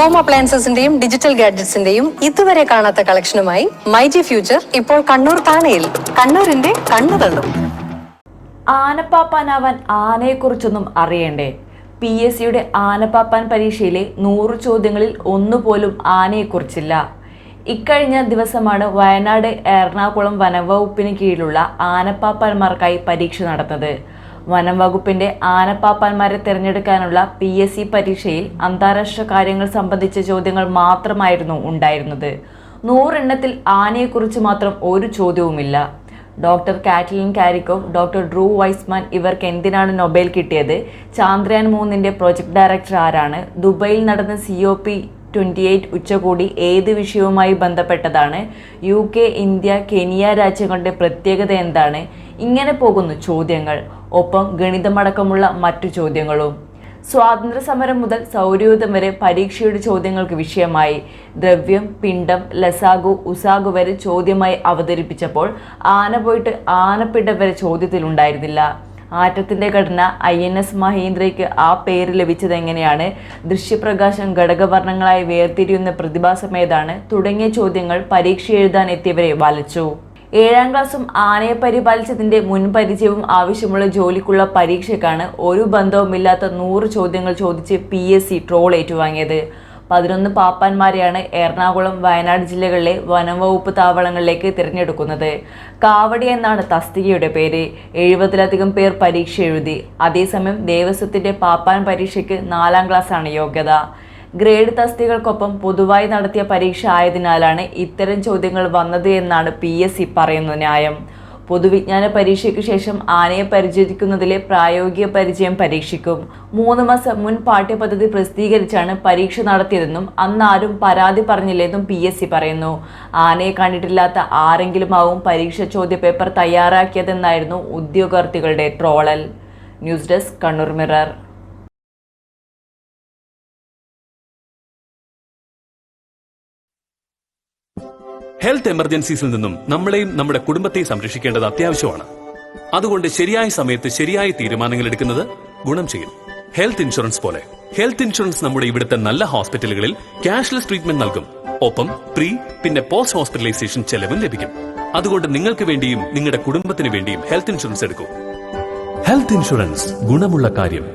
Home അപ്ലയൻസസിന്റെയും digital ഗാഡ്ജറ്റ്സിന്റെയും ഇതുവരെ കാണാത്ത കളക്ഷനുമായി myG future ഇപ്പോൾ കണ്ണൂർ താണയിൽ. കണ്ണൂരിന്റെ കണ്ണു തള്ളും. ആനപ്പാപ്പാനാവാൻ ആനയെക്കുറിച്ചൊന്നും അറിയണ്ടേ? PSCയുടെ ആനപ്പാപ്പാൻ പരീക്ഷയിലെ 100 ചോദ്യങ്ങളിൽ ഒന്നുപോലും ആനയെക്കുറിച്ചില്ല. ഇക്കഴിഞ്ഞ ദിവസമാണ് വയനാട് എറണാകുളം വനംവകുപ്പിന് കീഴിലുള്ള ആനപ്പാപ്പാന്മാർക്കായി പരീക്ഷ നടന്നത്. വനം വകുപ്പിന്റെ ആനപ്പാപ്പാന്മാരെ തിരഞ്ഞെടുക്കാനുള്ള PSC പരീക്ഷയിൽ അന്താരാഷ്ട്ര കാര്യങ്ങൾ സംബന്ധിച്ച ചോദ്യങ്ങൾ മാത്രമായിരുന്നു ഉണ്ടായിരുന്നത്. 100 എണ്ണത്തിൽ ആനയെക്കുറിച്ച് മാത്രം ഒരു ചോദ്യവുമില്ല. Doctor Katalin Kariko, doctor Drew Weissman ഇവർക്ക് എന്തിനാണ് നൊബേൽ കിട്ടിയത്? ചാന്ദ്രയാൻ 3ന്റെ പ്രോജക്ട് ഡയറക്ടർ ആരാണ്? ദുബൈയിൽ നടന്ന COP28 ഉച്ചകോടി ഏത് വിഷയവുമായി ബന്ധപ്പെട്ടതാണ്? UK, ഇന്ത്യ, കെനിയ രാജ്യങ്ങളുടെ പ്രത്യേകത എന്താണ്? ഇങ്ങനെ പോകുന്നു ചോദ്യങ്ങൾ. ഒപ്പം ഗണിതമടക്കമുള്ള മറ്റു ചോദ്യങ്ങളും. സ്വാതന്ത്ര്യ സമരം മുതൽ സൗരയൂഥം വരെ പരീക്ഷയുടെ ചോദ്യങ്ങൾക്ക് വിഷയമായി. ദ്രവ്യം, പിണ്ഡം, ലസാഗു, ഉസാഗു വരെ ചോദ്യമായി അവതരിപ്പിച്ചപ്പോൾ ആന പോയിട്ട് ആനപ്പിണ്ടം വരെ ചോദ്യത്തിലുണ്ടായിരുന്നില്ല. ആറ്റത്തിന്റെ ഘടന, INS മഹീന്ദ്രയ്ക്ക് ആ പേര് ലഭിച്ചതെങ്ങനെയാണ്? ദൃശ്യപ്രകാശം ഘടകവർണ്ണങ്ങളായി വേർതിരിയുന്ന പ്രതിഭാസമേതാണ്? തുടങ്ങിയ ചോദ്യങ്ങൾ പരീക്ഷ എഴുതാൻ എത്തിയവരെ വലച്ചു. 7ാം ക്ലാസ്സും ആനയെ പരിപാലിച്ചതിന്റെ മുൻപരിചയവും ആവശ്യമുള്ള ജോലിക്കുള്ള പരീക്ഷയ്ക്കാണ് ഒരു ബന്ധവുമില്ലാത്ത 100 ചോദ്യങ്ങൾ ചോദിച്ച് PSC ട്രോൾ ഏറ്റുവാങ്ങിയത്. 11 പാപ്പാന്മാരെയാണ് എറണാകുളം, വയനാട് ജില്ലകളിലെ വനംവകുപ്പ് താവളങ്ങളിലേക്ക് തിരഞ്ഞെടുക്കുന്നത്. കാവടി എന്നാണ് തസ്തികയുടെ പേര്. 70ലധികം പേർ പരീക്ഷ എഴുതി. അതേസമയം ദേവസ്വത്തിന്റെ പാപ്പാൻ പരീക്ഷയ്ക്ക് 4ാം ക്ലാസ്സാണ് യോഗ്യത. ഗ്രേഡ് തസ്തികൾക്കൊപ്പം പൊതുവായി നടത്തിയ പരീക്ഷ ആയതിനാലാണ് ഇത്തരം ചോദ്യങ്ങൾ വന്നത് എന്നാണ് PSC പറയുന്ന ന്യായം. പൊതുവിജ്ഞാന പരീക്ഷയ്ക്ക് ശേഷം ആനയെ പരിചരിക്കുന്നതിലെ പ്രായോഗിക പരിചയം പരീക്ഷിക്കും. 3 മാസം മുൻ പാഠ്യപദ്ധതി പ്രസിദ്ധീകരിച്ചാണ് പരീക്ഷ നടത്തിയതെന്നും അന്നാരും പരാതി പറഞ്ഞില്ലെന്നും PSC പറയുന്നു. ആനയെ കണ്ടിട്ടില്ലാത്ത ആരെങ്കിലും ആവും പരീക്ഷ ചോദ്യ പേപ്പർ തയ്യാറാക്കിയതെന്നായിരുന്നു ഉദ്യോഗാർത്ഥികളുടെ ട്രോളൽ. News desk, Kannur mirror. Health എമർജൻസീസിൽ നിന്നും നമ്മളെയും നമ്മുടെ കുടുംബത്തെയും സംരക്ഷിക്കേണ്ടത് അത്യാവശ്യമാണ്. അതുകൊണ്ട് ശരിയായ സമയത്ത് ശരിയായ തീരുമാനങ്ങൾ എടുക്കുന്നത് ഗുണം ചെയ്യും. ഹെൽത്ത് ഇൻഷുറൻസ് പോലെ. ഹെൽത്ത് ഇൻഷുറൻസ് നമ്മുടെ ഇവിടുത്തെ നല്ല ഹോസ്പിറ്റലുകളിൽ ക്യാഷ്ലെസ് ട്രീറ്റ്മെന്റ് നൽകും. ഒപ്പം പിന്നെ പോസ്റ്റ് ഹോസ്പിറ്റലൈസേഷൻ ചെലവും ലഭിക്കും. അതുകൊണ്ട് നിങ്ങൾക്ക് വേണ്ടിയും നിങ്ങളുടെ കുടുംബത്തിന് വേണ്ടിയും ഹെൽത്ത് ഇൻഷുറൻസ് എടുക്കൂ. ഹെൽത്ത് ഇൻഷുറൻസ്, ഗുണമുള്ള കാര്യം.